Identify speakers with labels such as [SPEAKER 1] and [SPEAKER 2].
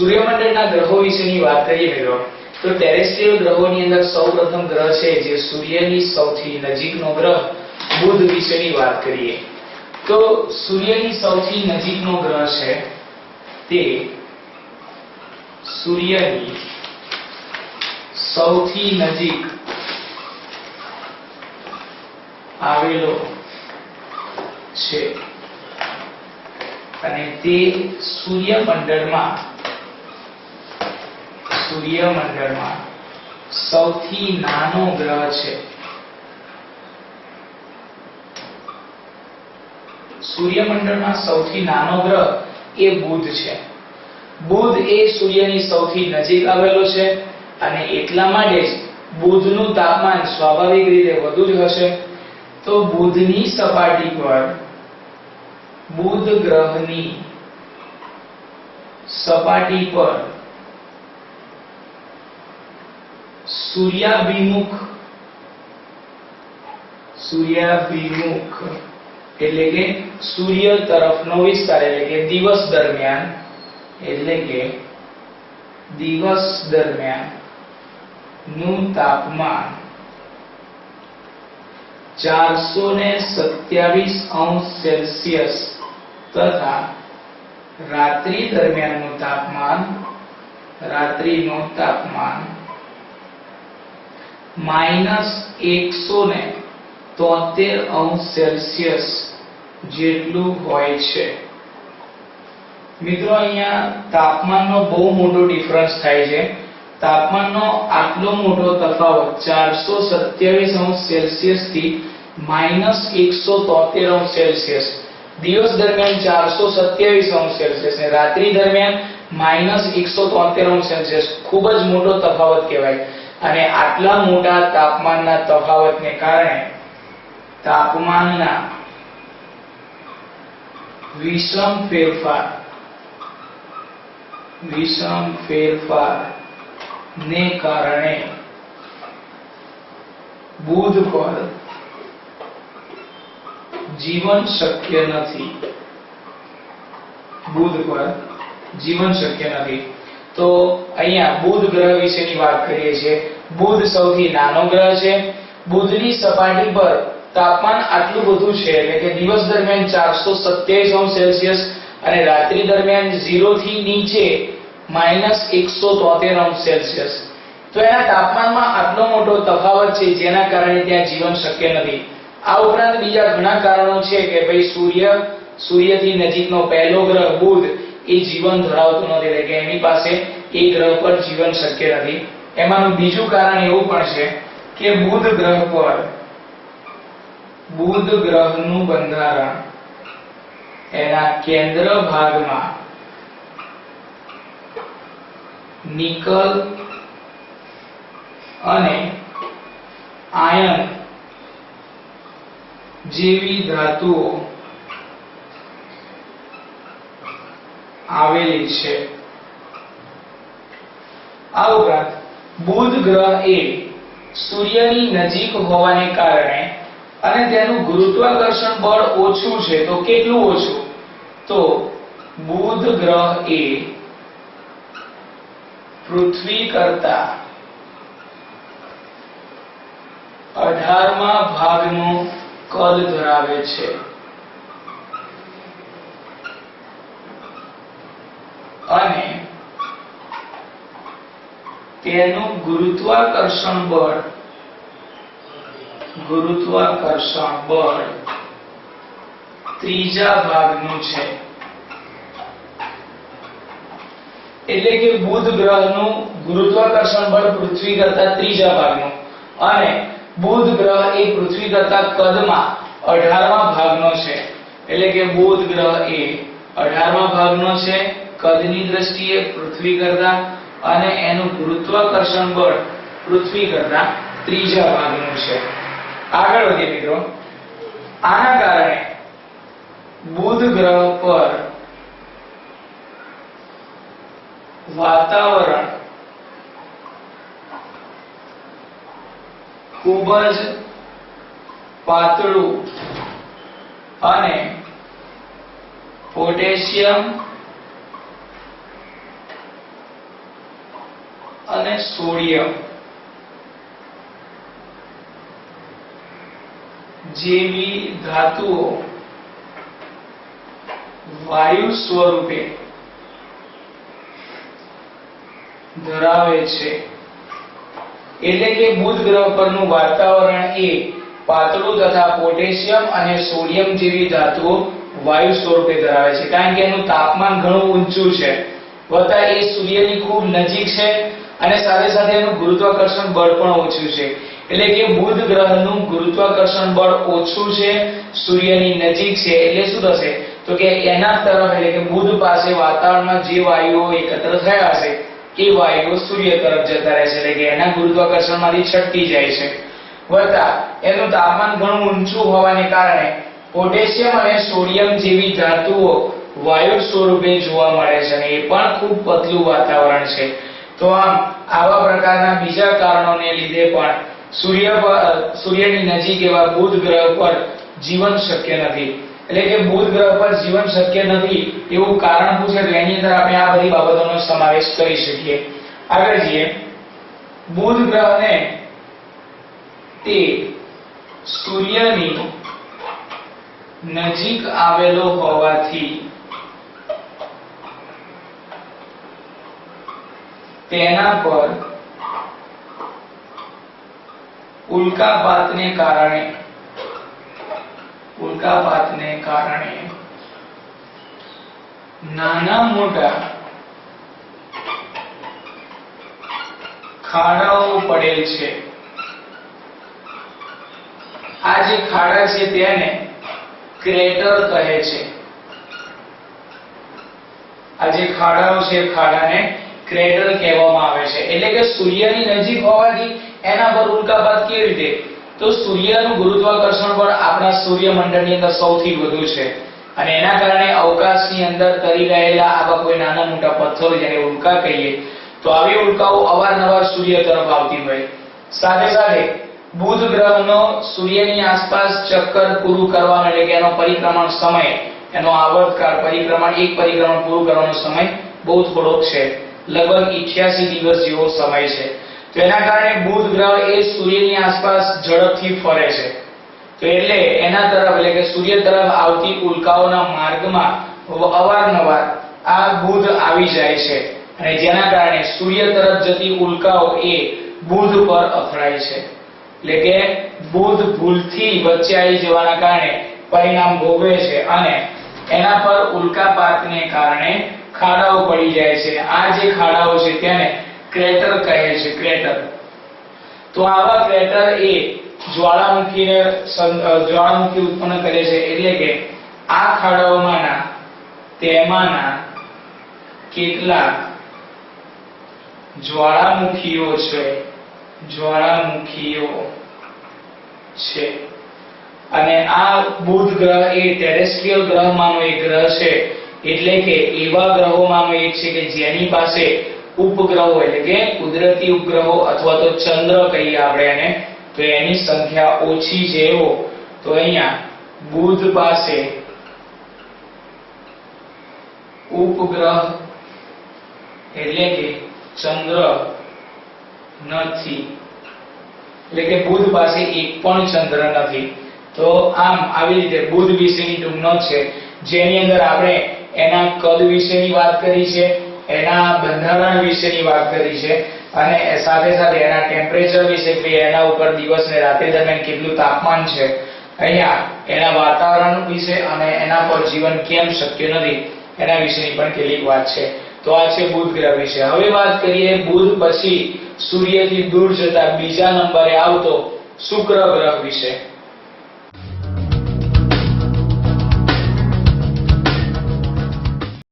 [SPEAKER 1] સૂર્યમંડળના ગ્રહો વિશેની વાત કરીએ મિત્રો તો ટેરેસ્ટ્રીયલ ગ્રહોની અંદર સૌપ્રથમ ગ્રહ છે જે સૂર્યની સૌથી નજીકનો ગ્રહ બુધ વિશેની વાત કરીએ તો સૂર્યની સૌથી નજીકનો ગ્રહ છે તે સૂર્યની સૌથી નજીક આવેલો છે અને તે સૂર્યમંડળમાં સૌથી નાનો ગ્રહ છે. સૂર્યમંડળમાં સૌથી નાનો ગ્રહ એ બુધ છે. બુધ એ સૂર્યની સૌથી નજીક આવેલો છે અને એટલા માટે જ બુધનું તાપમાન સ્વાભાવિક રીતે વધુ જ હશે. તો બુધની સપાટી પર બુધ ગ્રહની સપાટી પર સૂર્યાભિમુખ એટલે કે સૂર્ય તરફનો વિસ્તાર એટલે કે દિવસ દરમિયાન નું તાપમાન 427 અંશ સેલ્સિયસ તથા રાત્રિ દરમિયાનનું તાપમાન -173 અંશ સેલ્સિયસ જેટલું હોય છે. મિત્રો અહીંયા તાપમાનનો બહુ મોટો ડિફરન્સ થાય છે. તાપમાનનો આટલો મોટો તફાવત 427 અંશ સેલ્સિયસ થી -173 અંશ સેલ્સિયસ દિવસ દરમિયાન 427 અંશ સેલ્સિયસ અને રાત્રિ દરમિયાન -173 અંશ સેલ્સિયસ ખૂબ જ મોટો તફાવત કહેવાય. અને આટલા મોટા તાપમાનના તફાવતને કારણે તાપમાનના વિષમ ફેરફાર ને કારણે બુધ પર જીવન શક્ય નથી. તો અહીંયા બુધ ગ્રહ વિશેની વાત કરીએ છીએ. બુધ સૌથી નાનો ગ્રહ છે. બુધની સપાટી પર તાપમાન આટલું બધું છે એટલે કે દિવસ દરમિયાન 427 અંશ સેલ્સિયસ અને રાત્રિ દરમિયાન 0 થી નીચે -173 અંશ સેલ્સિયસ. તો એના તાપમાનમાં આટલો મોટો તફાવત છે જેના કારણે ત્યાં જીવન શક્ય નથી. આ ઉપરાંત બીજા ઘણા કારણો છે કે ભાઈ સૂર્યથી નજીકનો પહેલો ગ્રહ બુધ એ જીવન ધરાવતો નથી એટલે કે એની પાસે એ ગ્રહ પર જીવન શક્ય નથી. એમાંનું બીજું કારણ એવું પણ છે કે બુધ ગ્રહનું બંધારણ એના કેન્દ્ર ભાગમાં નિકલ અને આયર્ન જેવી ધાતુઓ આવેલી છે. આ ઉપરાંત બુધ ગ્રહ એ સૂર્યની નજીક હોવાને કારણે અને તેનું ગુરુત્વાકર્ષણ બળ ઓછું છે. તો કેટલું ઓછું? તો બુધ ગ્રહ એ પૃથ્વી કરતા 18મા ભાગનો કદ ધરાવે છે. અને તેનું ગુરુત્વાકર્ષણ બળ ત્રીજા ભાગનું છે. એટલે કે બુધ ગ્રહનું ગુરુત્વાકર્ષણ બળ પૃથ્વી કરતા ત્રીજા ભાગનું અને બુધ ગ્રહ એ પૃથ્વી કરતા કદમાં 18મા ભાગનો છે. એટલે કે બુધ ગ્રહ એ 18મા ભાગનો છે કદની દ્રષ્ટિએ પૃથ્વી કરતા અને એનું ગુરુત્વાકર્ષણ બળ પૃથ્વી કરતા ત્રીજા ભાગનું છે. આગળ વધીએ મિત્રો. આના કારણે બુધ ગ્રહ પર વાતાવરણ ખૂબ જ પાતળું અને પોટેશિયમ અને સોડિયમ જેવી ધાતુઓ વાયુ સ્વરૂપે ધરાવે છે. એટલે કે બુધ ગ્રહ પરનું વાતાવરણ એ પાતળું તથા પોટેશિયમ અને સોડિયમ જેવી ધાતુઓ વાયુ સ્વરૂપે ધરાવે છે, કારણ કે એનું તાપમાન ઘણું ઊંચું છે, વત્તા એ સૂર્યની ખૂબ નજીક છે અને સાથે સાથે એનું ગુરુત્વાકર્ષણ બળ પણ ઓછું છે. એટલે કે બુધ ગ્રહનું ગુરુત્વાકર્ષણ બળ ઓછું છે, સૂર્યની નજીક છે, એટલે શું થશે તો કે એના તરફ એટલે કે બુધ પાસે વાતાવરણમાં જે વાયુઓ એકત્ર થયા હશે એ વાયુઓ સૂર્ય તરફ જતા રહેશે, એટલે કે એના ગુરુત્વાકર્ષણમાંથી છટકી જાય છે. વત્તા એનું તાપમાન ઘણું ઊંચું હોવાને કારણે પોટેશિયમ અને સોડિયમ જેવી ધાતુઓ વાયુ સ્વરૂપે જોવા મળે છે અને એ પણ ખૂબ પતલું વાતાવરણ છે. તો આમ આવા પ્રકારના બીજા કારણોને લીધે પણ સૂર્યની નજીક એવા બુધ ગ્રહ પર જીવન શક્ય નથી. એટલે કે બુધ ગ્રહ પર જીવન શક્ય નથી એવું કારણ પૂછે તો એની અંદર આપણે આ બધી બાબતોનો સમાવેશ કરી શકીએ. આગળ જઈએ. બુધ ગ્રહને તે સૂર્યની નજીક આવેલો હોવાથી તેના પર ઉલ્કાપાતને કારણે નાના મોટા ખાડાઓ પડેલ છે. આ જે ખાડા છે તેને ક્રેટર કહે છે. આ જે ખાડાઓ છે ખાડાને ક્રેટર કહેવામાં આવે છે. એટલે કે સૂર્યની નજીક હોવાથી એના પર ઉલ્કાપાત કેવી રીતે? તો સૂર્યનું ગુરુત્વાકર્ષણ બળ આપણા સૂર્યમંડળની અંદર સૌથી વધુ છે અને એના કારણે અવકાશની અંદર તરી રહેલા આવા કોઈ નાના મોટા પથ્થરો જેને ઉલ્કા કહીએ તો આવી ઉલ્કાઓ અવારનવાર સૂર્ય તરફ આવતી હોય. સાથે સાથે બુધ ગ્રહનો સૂર્યની આસપાસ ચક્કર પૂરું કરવાનો એટલે કે એનો પરિક્રમણ સમય, એનો આવર્તકાળ, એક પરિક્રમણ પૂરું કરવાનો સમય બહુ થોડોક છે, લગભગ 88 દિવસ જેવો સમય છે. તો એના કારણે બુધ ગ્રહ એ સૂર્યની આસપાસ ઝડપથી ફરે છે. તો એટલે એના તરફ એટલે કે સૂર્ય તરફ આવતી ઉલ્કાઓના માર્ગમાં અવારનવાર આ બુધ આવી જાય છે અને જેના કારણે સૂર્ય તરફ જતી ઉલ્કાઓ એ બુધ પર અથડાય છે. એટલે કે બુધ ભૂલથી વચ્ચે આવી જવાના કારણે પરિણામ ભોગવે છે અને એના પર ઉલ્કાપાતને કારણે ખાડાઓ પડી જાય છે. આ જે ખાડાઓ છે તેને ક્રેટર કહે છે, ક્રેટર. તો આવા ક્રેટર એ જ્વાળામુખી ઉત્પન્ન કરે છે. એટલે કે આ ખાડાઓમાંના તેમાંના કેટલાક જ્વાળામુખીઓ છે અને આ બુધ ગ્રહ એ ટેરેસ્ટ્રીયલ ગ્રહમાંનો એક ગ્રહ છે. એટલે કે એવા ગ્રહોમાંનો એક છે કે જેની પાસે ઉપગ્રહો એટલે કે કુદરતી ઉપગ્રહો અથવા તો ચંદ્ર કહીએ આપણે એને, તો એની સંખ્યા ઓછી છે એવો. તો અહીંયા બુધ પાસે ઉપગ્રહ એટલે કે ચંદ્ર નથી. એટલે કે બુધ પાસે એક પણ ચંદ્ર નથી. તો આમ આવી રીતે બુધ વિશેની ટૂંક નોંધ છે જેની અંદર આપણે એના કદ વિશેની વાત કરી છે, એના બંધારણ વિશેની વાત કરી છે અને સાથે સાથે એના ટેમ્પરેચર વિશે કે એના ઉપર દિવસ અને રાત્રિ દરમિયાન કેટલું તાપમાન છે, અહીંયા એના વાતાવરણ વિશે અને એના પર જીવન કેમ શક્ય નથી એના વિશેની પણ કેટલીક વાત છે. તો આ છે બુધ ગ્રહ વિશે. હવે વાત કરીએ બુધ પછી સૂર્યથી દૂર જતા બીજા નંબરે આવતો શુક્ર ગ્રહ વિશે.